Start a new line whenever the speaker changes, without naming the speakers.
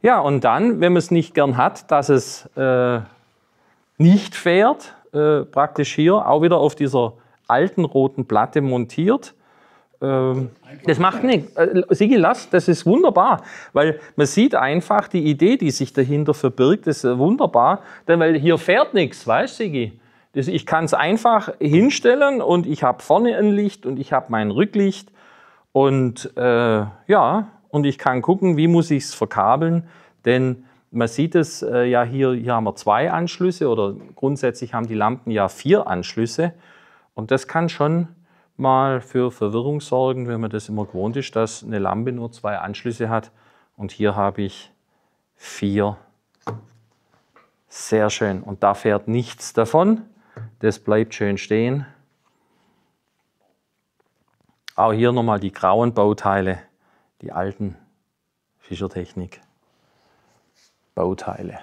Ja, und dann, wenn man es nicht gern hat, dass es nicht fährt, praktisch hier auch wieder auf dieser alten roten Platte montiert. Das macht nichts. Sigi, lass, das ist wunderbar, weil man sieht einfach die Idee, die sich dahinter verbirgt, das ist wunderbar, denn weil hier fährt nichts, weißt du, Sigi? Ich kann es einfach hinstellen und ich habe vorne ein Licht und ich habe mein Rücklicht und ja, und ich kann gucken, wie muss ich es verkabeln, denn man sieht es ja hier haben wir 2 Anschlüsse oder grundsätzlich haben die Lampen ja 4 Anschlüsse und das kann schon mal für Verwirrung sorgen, wenn man das immer gewohnt ist, dass eine Lampe nur 2 Anschlüsse hat und hier habe ich 4. Sehr schön und da fährt nichts davon, das bleibt schön stehen. Auch hier nochmal die grauen Bauteile, die alten Fischertechnik Bauteile.